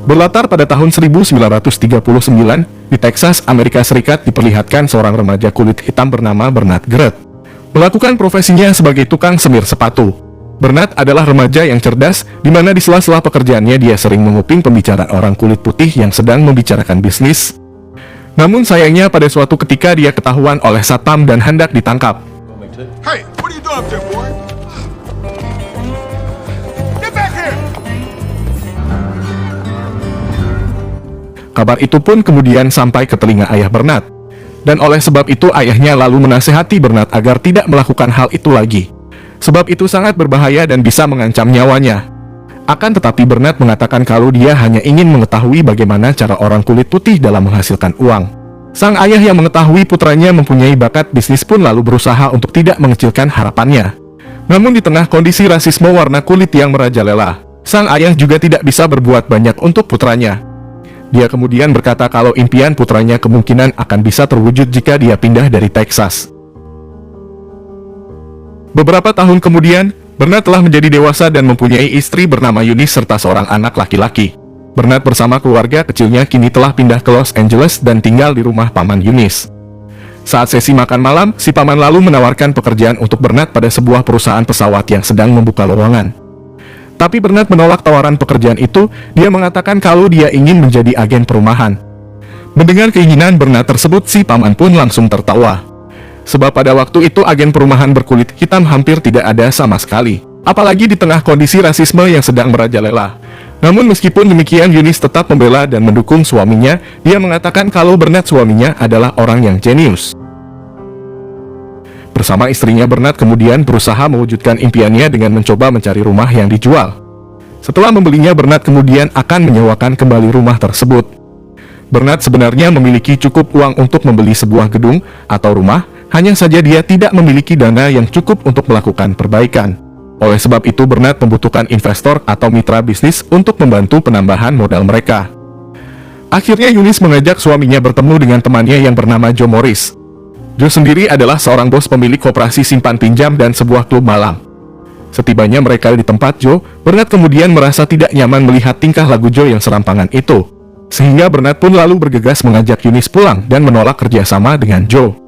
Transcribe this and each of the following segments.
Berlatar pada tahun 1939, di Texas, Amerika Serikat diperlihatkan seorang remaja kulit hitam bernama Bernard Gret melakukan profesinya sebagai tukang semir sepatu. Bernard adalah remaja yang cerdas, di mana di sela-sela pekerjaannya dia sering menguping pembicaraan orang kulit putih yang sedang membicarakan bisnis. Namun sayangnya pada suatu ketika dia ketahuan oleh satpam dan hendak ditangkap. Hey, what are you doing up there, boy? Get back here! Kabar itu pun kemudian sampai ke telinga ayah Bernard. Dan oleh sebab itu ayahnya lalu menasihati Bernard agar tidak melakukan hal itu lagi. Sebab itu sangat berbahaya dan bisa mengancam nyawanya. Akan tetapi Bernard mengatakan kalau dia hanya ingin mengetahui bagaimana cara orang kulit putih dalam menghasilkan uang. Sang ayah yang mengetahui putranya mempunyai bakat bisnis pun lalu berusaha untuk tidak mengecilkan harapannya. Namun di tengah kondisi rasisme warna kulit yang merajalela, sang ayah juga tidak bisa berbuat banyak untuk putranya. Dia kemudian berkata kalau impian putranya kemungkinan akan bisa terwujud jika dia pindah dari Texas. Beberapa tahun kemudian, Bernard telah menjadi dewasa dan mempunyai istri bernama Eunice serta seorang anak laki-laki. Bernard bersama keluarga kecilnya kini telah pindah ke Los Angeles dan tinggal di rumah paman Eunice. Saat sesi makan malam, si paman lalu menawarkan pekerjaan untuk Bernard pada sebuah perusahaan pesawat yang sedang membuka lowongan. Tapi Bernard menolak tawaran pekerjaan itu. Dia mengatakan kalau dia ingin menjadi agen perumahan. Mendengar keinginan Bernard tersebut, si paman pun langsung tertawa. Sebab pada waktu itu agen perumahan berkulit hitam hampir tidak ada sama sekali. Apalagi di tengah kondisi rasisme yang sedang merajalela. Namun meskipun demikian, Eunice tetap membela dan mendukung suaminya. Dia mengatakan kalau Bernard suaminya adalah orang yang jenius. Bersama istrinya, Bernard kemudian berusaha mewujudkan impiannya dengan mencoba mencari rumah yang dijual. Setelah membelinya, Bernard kemudian akan menyewakan kembali rumah tersebut. Bernard sebenarnya memiliki cukup uang untuk membeli sebuah gedung atau rumah, hanya saja dia tidak memiliki dana yang cukup untuk melakukan perbaikan. Oleh sebab itu, Bernard membutuhkan investor atau mitra bisnis untuk membantu penambahan modal mereka. Akhirnya Eunice mengajak suaminya bertemu dengan temannya yang bernama Joe Morris. Joe sendiri adalah seorang bos pemilik koperasi simpan pinjam dan sebuah klub malam. Setibanya mereka di tempat Joe, Bernard kemudian merasa tidak nyaman melihat tingkah laku Joe yang serampangan itu. Sehingga Bernard pun lalu bergegas mengajak Eunice pulang dan menolak kerjasama dengan Joe.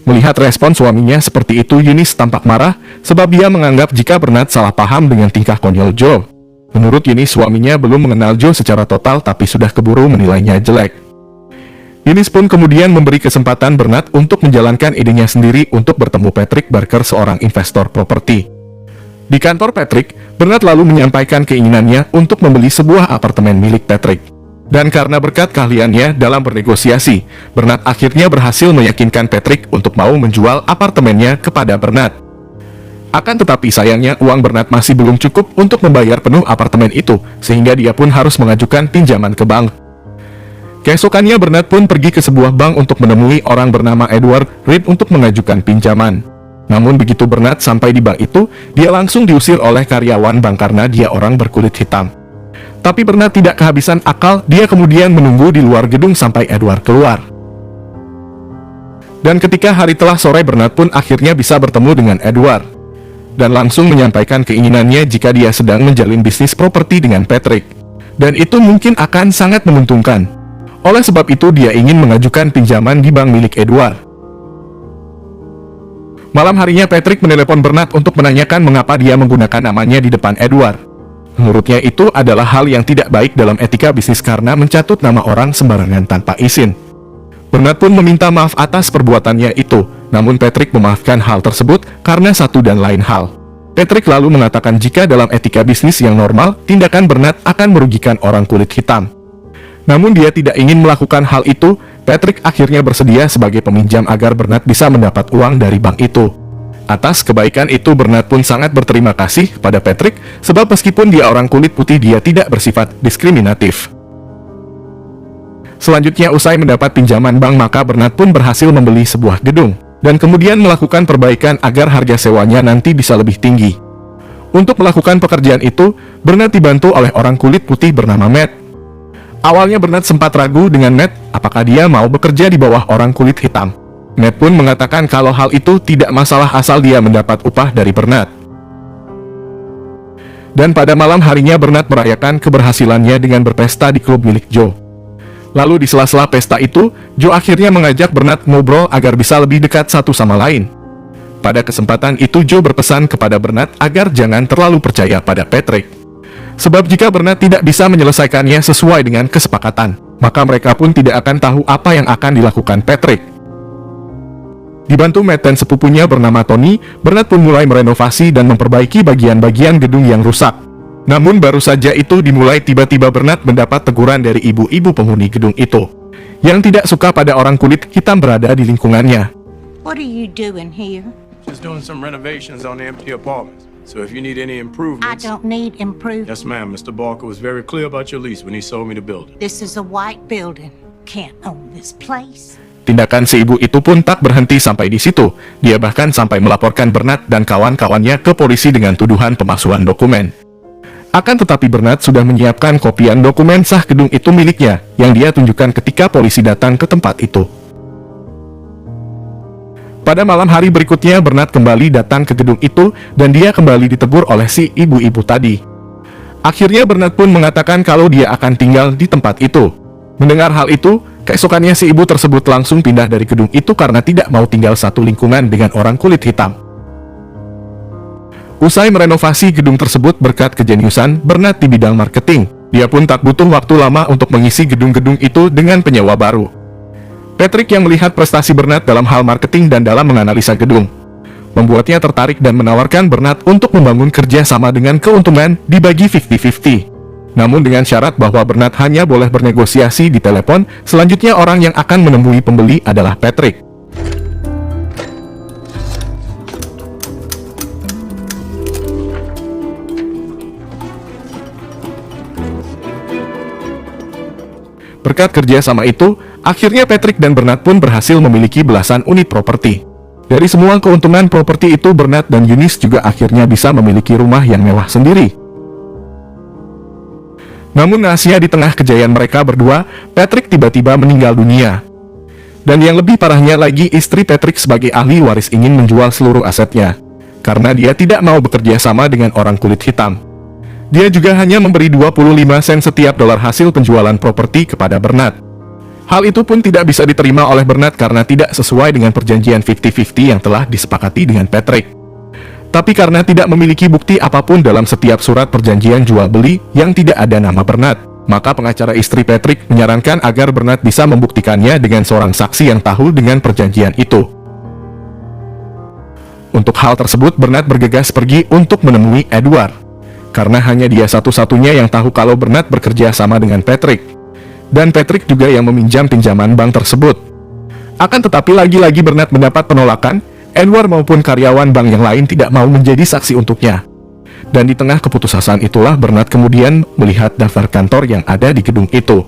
Melihat respon suaminya seperti itu, Eunice tampak marah, sebab dia menganggap jika Bernard salah paham dengan tingkah konyol Joe. Menurut Eunice, suaminya belum mengenal Joe secara total tapi sudah keburu menilainya jelek. Eunice pun kemudian memberi kesempatan Bernard untuk menjalankan idenya sendiri untuk bertemu Patrick Barker, seorang investor properti. Di kantor Patrick, Bernard lalu menyampaikan keinginannya untuk membeli sebuah apartemen milik Patrick. Dan karena berkat keahliannya dalam bernegosiasi, Bernard akhirnya berhasil meyakinkan Patrick untuk mau menjual apartemennya kepada Bernard. Akan tetapi sayangnya uang Bernard masih belum cukup untuk membayar penuh apartemen itu, sehingga dia pun harus mengajukan pinjaman ke bank. Keesokannya Bernard pun pergi ke sebuah bank untuk menemui orang bernama Edward Reed untuk mengajukan pinjaman. Namun begitu Bernard sampai di bank itu, dia langsung diusir oleh karyawan bank karena dia orang berkulit hitam. Tapi Bernard tidak kehabisan akal, dia kemudian menunggu di luar gedung sampai Edward keluar. Dan ketika hari telah sore, Bernard pun akhirnya bisa bertemu dengan Edward. Dan langsung menyampaikan keinginannya jika dia sedang menjalin bisnis properti dengan Patrick. Dan itu mungkin akan sangat menguntungkan. Oleh sebab itu dia ingin mengajukan pinjaman di bank milik Edward. Malam harinya Patrick menelepon Bernard untuk menanyakan mengapa dia menggunakan namanya di depan Edward. Menurutnya itu adalah hal yang tidak baik dalam etika bisnis karena mencatut nama orang sembarangan tanpa izin. Bernard pun meminta maaf atas perbuatannya itu, namun Patrick memaafkan hal tersebut karena satu dan lain hal. Patrick lalu mengatakan jika dalam etika bisnis yang normal, tindakan Bernard akan merugikan orang kulit hitam. Namun dia tidak ingin melakukan hal itu. Patrick akhirnya bersedia sebagai peminjam agar Bernard bisa mendapat uang dari bank itu. Atas kebaikan itu Bernard pun sangat berterima kasih kepada Patrick, sebab meskipun dia orang kulit putih, dia tidak bersifat diskriminatif. Selanjutnya usai mendapat pinjaman bank, maka Bernard pun berhasil membeli sebuah gedung, dan kemudian melakukan perbaikan agar harga sewanya nanti bisa lebih tinggi. Untuk melakukan pekerjaan itu, Bernard dibantu oleh orang kulit putih bernama Matt. Awalnya Bernard sempat ragu dengan Matt, apakah dia mau bekerja di bawah orang kulit hitam. Matt pun mengatakan kalau hal itu tidak masalah asal dia mendapat upah dari Bernard. Dan pada malam harinya Bernard merayakan keberhasilannya dengan berpesta di klub milik Joe. Lalu di sela-sela pesta itu, Joe akhirnya mengajak Bernard ngobrol agar bisa lebih dekat satu sama lain. Pada kesempatan itu Joe berpesan kepada Bernard agar jangan terlalu percaya pada Patrick. Sebab jika Bernard tidak bisa menyelesaikannya sesuai dengan kesepakatan, maka mereka pun tidak akan tahu apa yang akan dilakukan Patrick. Dibantu Matt dan sepupunya bernama Tony, Bernard pun mulai merenovasi dan memperbaiki bagian-bagian gedung yang rusak. Namun baru saja itu dimulai tiba-tiba Bernard mendapat teguran dari ibu-ibu penghuni gedung itu, yang tidak suka pada orang kulit hitam berada di lingkungannya. What are you doing here? Just doing some renovations on the empty apartments. So if you need any I improvements... don't need improvement. Yes, ma'am. Mr. Barker was very clear about your lease when he sold me the building. This is a white building. Can't own this place. Tindakan si ibu itu pun tak berhenti sampai di situ. Dia bahkan sampai melaporkan Bernard dan kawan-kawannya ke polisi dengan tuduhan pemalsuan dokumen. Akan tetapi Bernard sudah menyiapkan kopian dokumen sah gedung itu miliknya, yang dia tunjukkan ketika polisi datang ke tempat itu. Pada malam hari berikutnya, Bernard kembali datang ke gedung itu, dan dia kembali ditegur oleh si ibu-ibu tadi. Akhirnya Bernard pun mengatakan kalau dia akan tinggal di tempat itu. Mendengar hal itu, keesokannya si ibu tersebut langsung pindah dari gedung itu karena tidak mau tinggal satu lingkungan dengan orang kulit hitam. Usai merenovasi gedung tersebut berkat kejeniusan Bernard di bidang marketing, dia pun tak butuh waktu lama untuk mengisi gedung-gedung itu dengan penyewa baru. Patrick yang melihat prestasi Bernard dalam hal marketing dan dalam menganalisa gedung, membuatnya tertarik dan menawarkan Bernard untuk membangun kerja sama dengan keuntungan dibagi 50-50. Namun dengan syarat bahwa Bernard hanya boleh bernegosiasi di telepon, selanjutnya orang yang akan menemui pembeli adalah Patrick. Berkat kerja sama itu, akhirnya Patrick dan Bernard pun berhasil memiliki belasan unit properti. Dari semua keuntungan properti itu, Bernard dan Eunice juga akhirnya bisa memiliki rumah yang mewah sendiri. Namun rahasia di tengah kejayaan mereka berdua, Patrick tiba-tiba meninggal dunia. Dan yang lebih parahnya lagi, istri Patrick sebagai ahli waris ingin menjual seluruh asetnya, karena dia tidak mau bekerja sama dengan orang kulit hitam. Dia juga hanya memberi 25 sen setiap dolar hasil penjualan properti kepada Bernard. Hal itu pun tidak bisa diterima oleh Bernard karena tidak sesuai dengan perjanjian 50-50 yang telah disepakati dengan Patrick. Tapi karena tidak memiliki bukti apapun dalam setiap surat perjanjian jual-beli yang tidak ada nama Bernard, maka pengacara istri Patrick menyarankan agar Bernard bisa membuktikannya dengan seorang saksi yang tahu dengan perjanjian itu. Untuk hal tersebut, Bernard bergegas pergi untuk menemui Edward, karena hanya dia satu-satunya yang tahu kalau Bernard bekerja sama dengan Patrick. Dan Patrick juga yang meminjam pinjaman bank tersebut. Akan tetapi lagi-lagi Bernard mendapat penolakan, Edward maupun karyawan bank yang lain tidak mau menjadi saksi untuknya. Dan di tengah keputusasaan itulah Bernard kemudian melihat daftar kantor yang ada di gedung itu.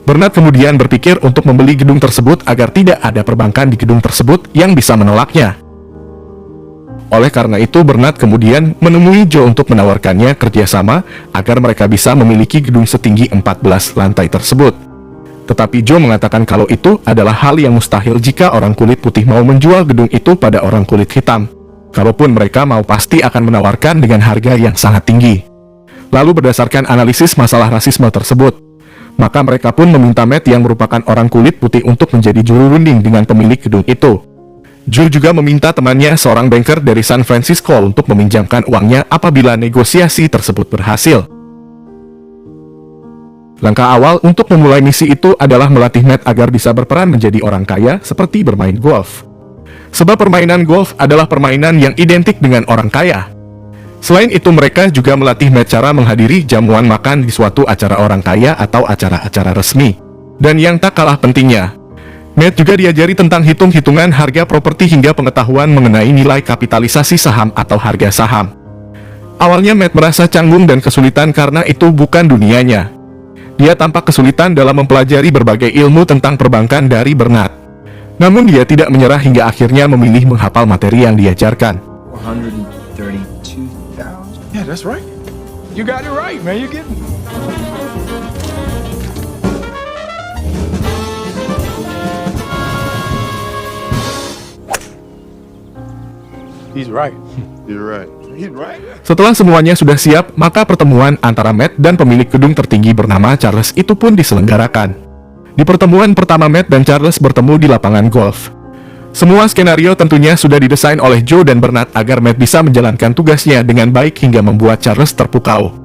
Bernard kemudian berpikir untuk membeli gedung tersebut agar tidak ada perbankan di gedung tersebut yang bisa menolaknya. Oleh karena itu, Bernard kemudian menemui Joe untuk menawarkannya kerjasama agar mereka bisa memiliki gedung setinggi 14 lantai tersebut. Tetapi Joe mengatakan kalau itu adalah hal yang mustahil jika orang kulit putih mau menjual gedung itu pada orang kulit hitam. Kalaupun mereka mau, pasti akan menawarkan dengan harga yang sangat tinggi. Lalu berdasarkan analisis masalah rasisme tersebut, maka mereka pun meminta Matt yang merupakan orang kulit putih untuk menjadi juru runding dengan pemilik gedung itu. Joe juga meminta temannya, seorang banker dari San Francisco, untuk meminjamkan uangnya apabila negosiasi tersebut berhasil. Langkah awal untuk memulai misi itu adalah melatih Matt agar bisa berperan menjadi orang kaya seperti bermain golf. Sebab permainan golf adalah permainan yang identik dengan orang kaya. Selain itu, mereka juga melatih Matt cara menghadiri jamuan makan di suatu acara orang kaya atau acara-acara resmi. Dan yang tak kalah pentingnya, Matt juga diajari tentang hitung-hitungan harga properti hingga pengetahuan mengenai nilai kapitalisasi saham atau harga saham. Awalnya Matt merasa canggung dan kesulitan karena itu bukan dunianya. Dia tampak kesulitan dalam mempelajari berbagai ilmu tentang perbankan dari Bernard. Namun dia tidak menyerah hingga akhirnya memilih menghafal materi yang diajarkan. 132,000. Yeah, that's right. You got it right, man. You getting it. He's right. You're right. Setelah semuanya sudah siap, maka pertemuan antara Matt dan pemilik gedung tertinggi bernama Charles itu pun diselenggarakan. Di pertemuan pertama, Matt dan Charles bertemu di lapangan golf. Semua skenario tentunya sudah didesain oleh Joe dan Bernard agar Matt bisa menjalankan tugasnya dengan baik hingga membuat Charles terpukau.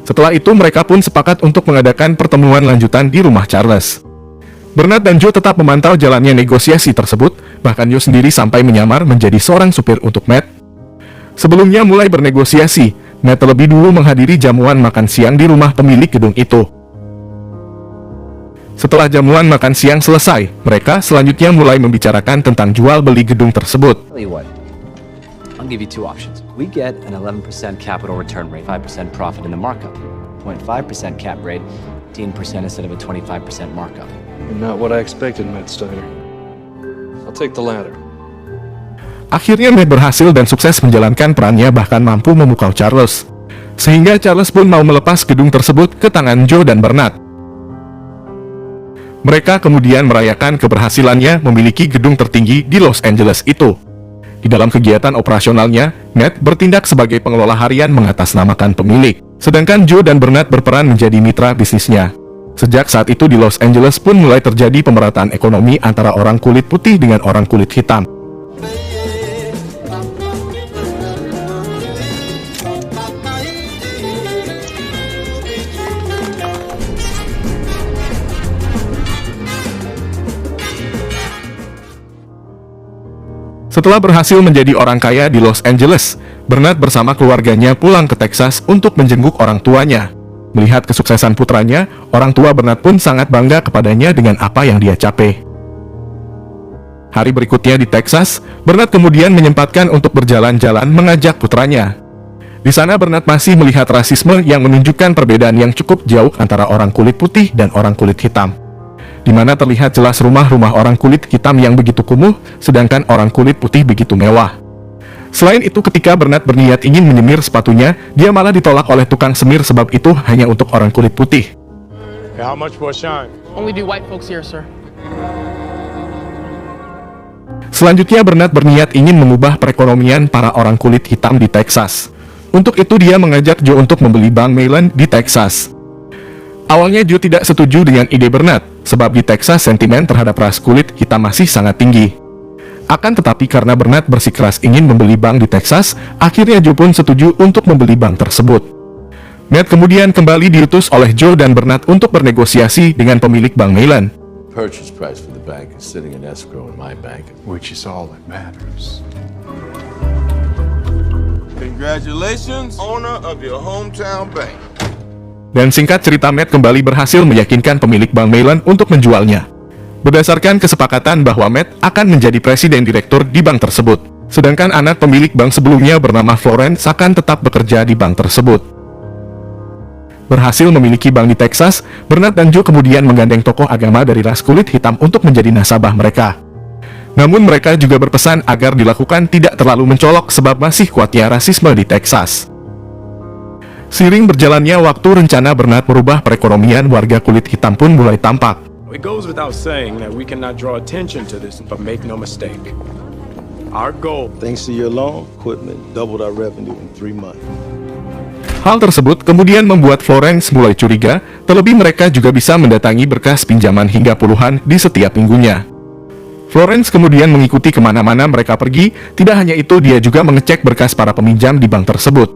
Setelah itu mereka pun sepakat untuk mengadakan pertemuan lanjutan di rumah Charles. Bernard dan Joe tetap memantau jalannya negosiasi tersebut, bahkan Joe sendiri sampai menyamar menjadi seorang supir untuk Matt. Sebelumnya mulai bernegosiasi, Matt terlebih dulu menghadiri jamuan makan siang di rumah pemilik gedung itu. Setelah jamuan makan siang selesai, mereka selanjutnya mulai membicarakan tentang jual beli gedung tersebut. Tell you what, I'll give you two options. We get an 11% capital return rate, 5% profit in the markup. 0.5% cap rate, 15% instead of a 25% markup. Not what I expected, Matt Steiner. I'll take the latter. Akhirnya Matt berhasil dan sukses menjalankan perannya, bahkan mampu memukau Charles. Sehingga Charles pun mau melepas gedung tersebut ke tangan Joe dan Bernard. Mereka kemudian merayakan keberhasilannya memiliki gedung tertinggi di Los Angeles itu. Di dalam kegiatan operasionalnya, Matt bertindak sebagai pengelola harian mengatasnamakan pemilik, sedangkan Joe dan Bernard berperan menjadi mitra bisnisnya. Sejak saat itu di Los Angeles pun mulai terjadi pemerataan ekonomi antara orang kulit putih dengan orang kulit hitam. Setelah berhasil menjadi orang kaya di Los Angeles, Bernard bersama keluarganya pulang ke Texas untuk menjenguk orang tuanya. Melihat kesuksesan putranya, orang tua Bernard pun sangat bangga kepadanya dengan apa yang dia capai. Hari berikutnya di Texas, Bernard kemudian menyempatkan untuk berjalan-jalan mengajak putranya. Di sana Bernard masih melihat rasisme yang menunjukkan perbedaan yang cukup jauh antara orang kulit putih dan orang kulit hitam, di mana terlihat jelas rumah-rumah orang kulit hitam yang begitu kumuh, sedangkan orang kulit putih begitu mewah. Selain itu, ketika Bernard berniat ingin menyemir sepatunya, dia malah ditolak oleh tukang semir sebab itu hanya untuk orang kulit putih. Hey, how much for a shine? Only do white folks here, sir. Selanjutnya, Bernard berniat ingin mengubah perekonomian para orang kulit hitam di Texas. Untuk itu, dia mengajak Joe untuk membeli Bank Mellon di Texas. Awalnya Joe tidak setuju dengan ide Bernard, sebab di Texas sentimen terhadap ras kulit hitam masih sangat tinggi. Akan tetapi karena Bernard bersikeras ingin membeli bank di Texas, akhirnya Joe pun setuju untuk membeli bank tersebut. Matt kemudian kembali diutus oleh Joe dan Bernard untuk bernegosiasi dengan pemilik Bank Mellon. Purchase price for the bank is sitting in escrow in my bank. Which is all that matters. Congratulations, owner of your hometown bank. Dan singkat cerita, Matt kembali berhasil meyakinkan pemilik Bank Mellon untuk menjualnya. Berdasarkan kesepakatan bahwa Matt akan menjadi presiden direktur di bank tersebut, sedangkan anak pemilik bank sebelumnya bernama Florence akan tetap bekerja di bank tersebut. Berhasil memiliki bank di Texas, Bernard dan Joe kemudian menggandeng tokoh agama dari ras kulit hitam untuk menjadi nasabah mereka. Namun mereka juga berpesan agar dilakukan tidak terlalu mencolok sebab masih kuatnya rasisme di Texas. Seiring berjalannya waktu, rencana Bernard merubah perekonomian warga kulit hitam pun mulai tampak. It goes without saying that we cannot draw attention to this, but make no mistake. Our goal. Thanks to your loan, equipment doubled our revenue in 3 months. Hal tersebut kemudian membuat Florence mulai curiga, terlebih mereka juga bisa mendatangi berkas pinjaman hingga puluhan di setiap minggunya. Florence kemudian mengikuti kemana-mana mereka pergi, tidak hanya itu dia juga mengecek berkas para peminjam di bank tersebut.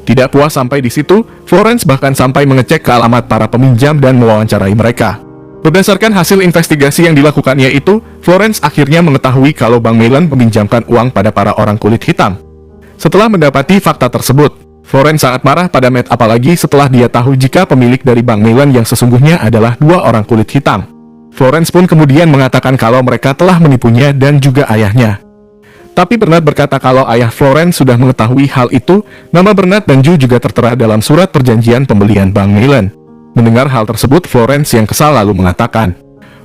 Tidak puas sampai di situ, Florence bahkan sampai mengecek ke alamat para peminjam dan mewawancarai mereka. Berdasarkan hasil investigasi yang dilakukannya itu, Florence akhirnya mengetahui kalau Bank Mellon meminjamkan uang pada para orang kulit hitam. Setelah mendapati fakta tersebut, Florence sangat marah pada Matt, apalagi setelah dia tahu jika pemilik dari Bank Mellon yang sesungguhnya adalah 2 orang kulit hitam. Florence pun kemudian mengatakan kalau mereka telah menipunya dan juga ayahnya. Tapi Bernard berkata kalau ayah Florence sudah mengetahui hal itu. Nama Bernard dan Joe juga tertera dalam surat perjanjian pembelian Bank Mellon. Mendengar hal tersebut, Florence yang kesal lalu mengatakan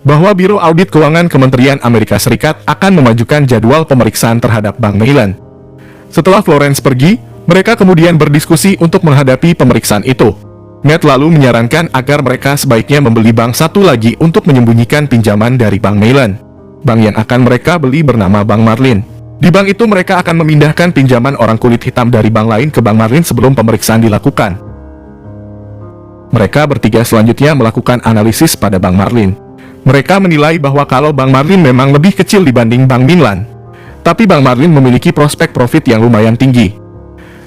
bahwa Biro Audit Keuangan Kementerian Amerika Serikat akan memajukan jadwal pemeriksaan terhadap Bank Mellon. Setelah Florence pergi, mereka kemudian berdiskusi untuk menghadapi pemeriksaan itu. Matt lalu menyarankan agar mereka sebaiknya membeli bank satu lagi untuk menyembunyikan pinjaman dari Bank Mellon. Bank yang akan mereka beli bernama Bank Marlin. Di bank itu mereka akan memindahkan pinjaman orang kulit hitam dari bank lain ke Bank Marlin sebelum pemeriksaan dilakukan. Mereka bertiga selanjutnya melakukan analisis pada Bank Marlin. Mereka menilai bahwa kalau Bank Marlin memang lebih kecil dibanding Bank Mainland, tapi Bank Marlin memiliki prospek profit yang lumayan tinggi.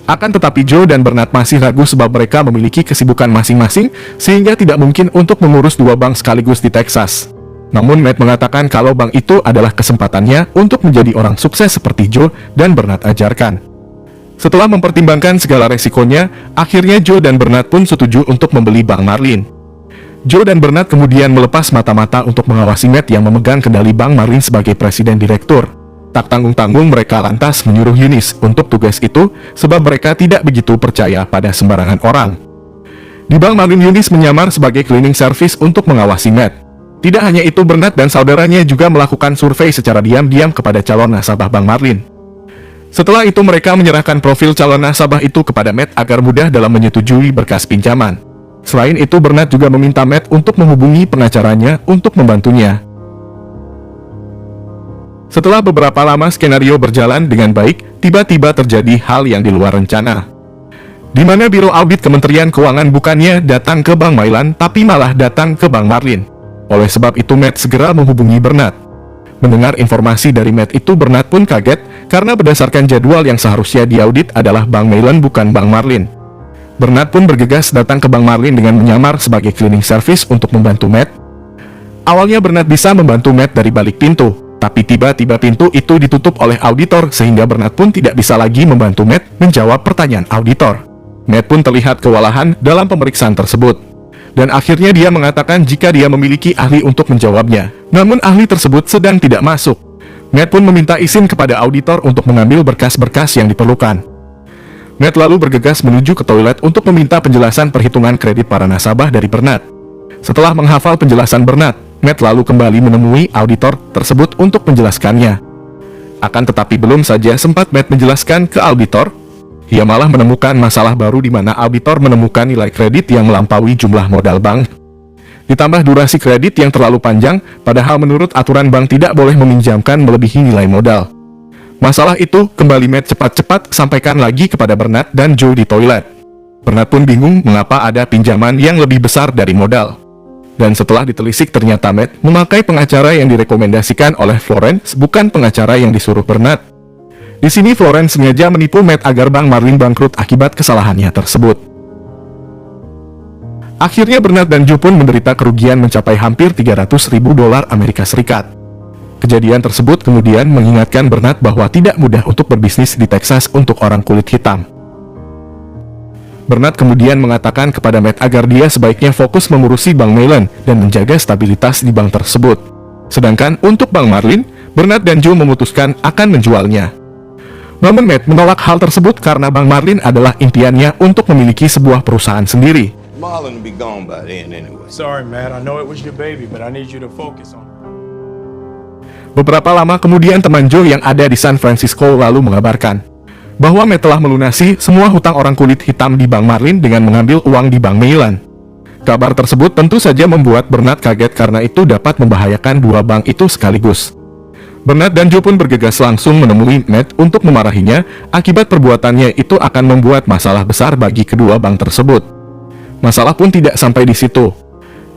Akan tetapi Joe dan Bernard masih ragu sebab mereka memiliki kesibukan masing-masing, sehingga tidak mungkin untuk mengurus dua bank sekaligus di Texas. Namun Matt mengatakan kalau bank itu adalah kesempatannya untuk menjadi orang sukses seperti Joe dan Bernard ajarkan. Setelah mempertimbangkan segala resikonya, akhirnya Joe dan Bernard pun setuju untuk membeli Bank Marlin. Joe dan Bernard kemudian melepas mata-mata untuk mengawasi Matt yang memegang kendali Bank Marlin sebagai presiden direktur. Tak tanggung-tanggung mereka lantas menyuruh Eunice untuk tugas itu, sebab mereka tidak begitu percaya pada sembarangan orang. Di Bank Marlin, Eunice menyamar sebagai cleaning service untuk mengawasi Matt. Tidak hanya itu, Bernard dan saudaranya juga melakukan survei secara diam-diam kepada calon nasabah Bank Marlin. Setelah itu mereka menyerahkan profil calon nasabah itu kepada Matt agar mudah dalam menyetujui berkas pinjaman. Selain itu, Bernard juga meminta Matt untuk menghubungi pengacaranya untuk membantunya. Setelah beberapa lama skenario berjalan dengan baik, tiba-tiba terjadi hal yang di luar rencana. Di mana Biro Audit Kementerian Keuangan bukannya datang ke Bank Mainland, tapi malah datang ke Bank Marlin. Oleh sebab itu Matt segera menghubungi Bernard. Mendengar informasi dari Matt itu, Bernard pun kaget, karena berdasarkan jadwal yang seharusnya diaudit adalah Bank Mainland bukan Bank Marlin. Bernard pun bergegas datang ke Bank Marlin dengan menyamar sebagai cleaning service untuk membantu Matt. Awalnya Bernard bisa membantu Matt dari balik pintu, tapi tiba-tiba pintu itu ditutup oleh auditor sehingga Bernard pun tidak bisa lagi membantu Matt menjawab pertanyaan auditor. Matt pun terlihat kewalahan dalam pemeriksaan tersebut. Dan akhirnya dia mengatakan jika dia memiliki ahli untuk menjawabnya. Namun ahli tersebut sedang tidak masuk. Matt pun meminta izin kepada auditor untuk mengambil berkas-berkas yang diperlukan. Matt lalu bergegas menuju ke toilet untuk meminta penjelasan perhitungan kredit para nasabah dari Bernard. Setelah menghafal penjelasan Bernard, Matt lalu kembali menemui auditor tersebut untuk menjelaskannya. Akan tetapi belum saja sempat Matt menjelaskan ke auditor, ia malah menemukan masalah baru di mana auditor menemukan nilai kredit yang melampaui jumlah modal bank. Ditambah durasi kredit yang terlalu panjang, padahal menurut aturan bank tidak boleh meminjamkan melebihi nilai modal. Masalah itu kembali Matt cepat-cepat sampaikan lagi kepada Bernard dan Joe di toilet. Bernard pun bingung mengapa ada pinjaman yang lebih besar dari modal. Dan setelah ditelisik ternyata Matt memakai pengacara yang direkomendasikan oleh Florence, bukan pengacara yang disuruh Bernard. Di sini Florence sengaja menipu Matt agar Bank Marlin bangkrut akibat kesalahannya tersebut. Akhirnya Bernard dan Joe pun menderita kerugian mencapai hampir $300.000 Amerika Serikat. Kejadian tersebut kemudian mengingatkan Bernard bahwa tidak mudah untuk berbisnis di Texas untuk orang kulit hitam. Bernard kemudian mengatakan kepada Matt agar dia sebaiknya fokus mengurusi Bank Mainland dan menjaga stabilitas di bank tersebut. Sedangkan untuk Bank Marlin, Bernard dan Joe memutuskan akan menjualnya. Namun Matt menolak hal tersebut karena Bank Marlin adalah impiannya untuk memiliki sebuah perusahaan sendiri. Marlon will be gone by then anyway. Sorry, Matt. I know it was your baby, but I need you to focus on it. Beberapa lama kemudian teman Joe yang ada di San Francisco lalu mengabarkan bahwa Matt telah melunasi semua hutang orang kulit hitam di Bank Marlin dengan mengambil uang di Bank Mainland. Kabar tersebut tentu saja membuat Bernard kaget karena itu dapat membahayakan dua bank itu sekaligus. Bernard dan Joe pun bergegas langsung menemui Matt untuk memarahinya, akibat perbuatannya itu akan membuat masalah besar bagi kedua bank tersebut. Masalah pun tidak sampai di situ.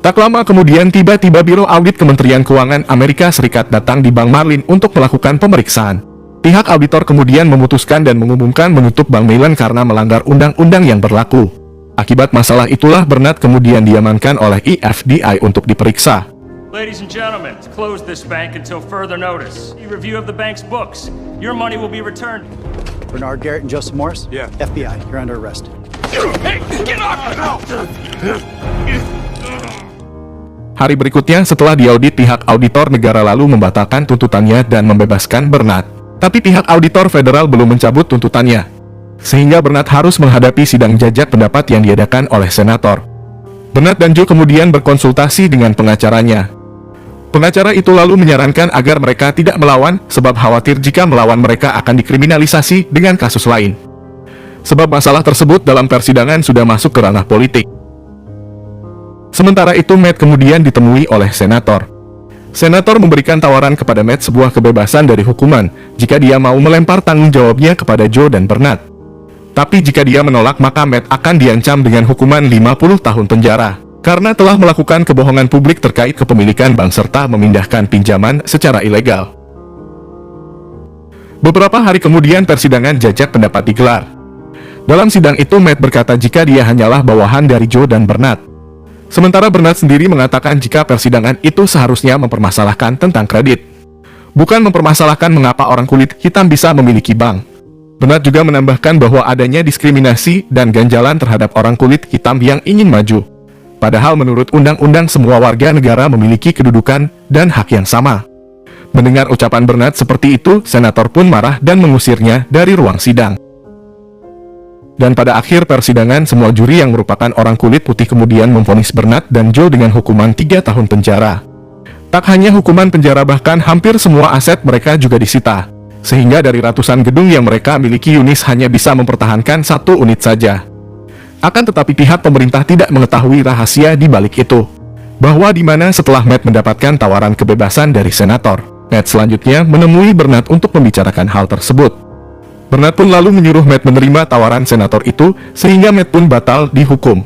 Tak lama kemudian tiba-tiba Biro Audit Kementerian Keuangan Amerika Serikat datang di Bank Marlin untuk melakukan pemeriksaan. Pihak auditor kemudian memutuskan dan mengumumkan menutup Bank Mainland karena melanggar undang-undang yang berlaku. Akibat masalah itulah Bernard kemudian diamankan oleh FBI untuk diperiksa. Ladies and gentlemen, to close this bank until further notice. A review of the bank's books. Your money will be returned. Bernard Garrett and Joseph Morris? Yeah. FBI, you're under arrest. Hey, get off! Hari berikutnya setelah diaudit, pihak auditor negara lalu membatalkan tuntutannya dan membebaskan Bernard. Tapi pihak auditor federal belum mencabut tuntutannya. Sehingga Bernard harus menghadapi sidang jajak pendapat yang diadakan oleh senator. Bernard dan Joe kemudian berkonsultasi dengan pengacaranya. Pengacara itu lalu menyarankan agar mereka tidak melawan, sebab khawatir jika melawan mereka akan dikriminalisasi dengan kasus lain. Sebab masalah tersebut dalam persidangan sudah masuk ke ranah politik. Sementara itu Matt kemudian ditemui oleh senator. Senator memberikan tawaran kepada Matt sebuah kebebasan dari hukuman jika dia mau melempar tanggung jawabnya kepada Joe dan Bernard. Tapi jika dia menolak, maka Matt akan diancam dengan hukuman 50 tahun penjara karena telah melakukan kebohongan publik terkait kepemilikan bank serta memindahkan pinjaman secara ilegal. Beberapa hari kemudian persidangan jajak pendapat digelar. Dalam sidang itu Matt berkata jika dia hanyalah bawahan dari Joe dan Bernard. Sementara Bernard sendiri mengatakan jika persidangan itu seharusnya mempermasalahkan tentang kredit, bukan mempermasalahkan mengapa orang kulit hitam bisa memiliki bank. Bernard juga menambahkan bahwa adanya diskriminasi dan ganjalan terhadap orang kulit hitam yang ingin maju. Padahal menurut undang-undang semua warga negara memiliki kedudukan dan hak yang sama. Mendengar ucapan Bernard seperti itu, senator pun marah dan mengusirnya dari ruang sidang. Dan pada akhir persidangan, semua juri yang merupakan orang kulit putih kemudian memvonis Bernard dan Joe dengan hukuman 3 tahun penjara. Tak hanya hukuman penjara, bahkan hampir semua aset mereka juga disita. Sehingga dari ratusan gedung yang mereka miliki, Eunice hanya bisa mempertahankan 1 unit saja. Akan tetapi pihak pemerintah tidak mengetahui rahasia di balik itu. Bahwa di mana setelah Matt mendapatkan tawaran kebebasan dari senator, Matt selanjutnya menemui Bernard untuk membicarakan hal tersebut. Bernard pun lalu menyuruh Matt menerima tawaran senator itu, sehingga Matt pun batal dihukum.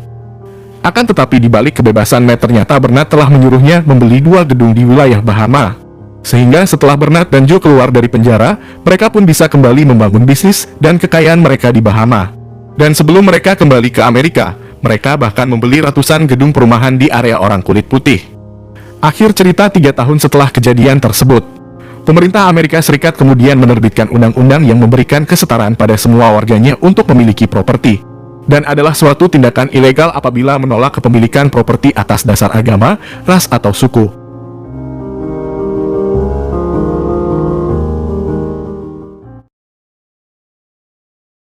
Akan tetapi di balik kebebasan Matt, ternyata Bernard telah menyuruhnya membeli 2 gedung di wilayah Bahama. Sehingga setelah Bernard dan Joe keluar dari penjara, mereka pun bisa kembali membangun bisnis dan kekayaan mereka di Bahama. Dan sebelum mereka kembali ke Amerika, mereka bahkan membeli ratusan gedung perumahan di area orang kulit putih. Akhir cerita, 3 tahun setelah kejadian tersebut, pemerintah Amerika Serikat kemudian menerbitkan undang-undang yang memberikan kesetaraan pada semua warganya untuk memiliki properti, dan adalah suatu tindakan ilegal apabila menolak kepemilikan properti atas dasar agama, ras, atau suku.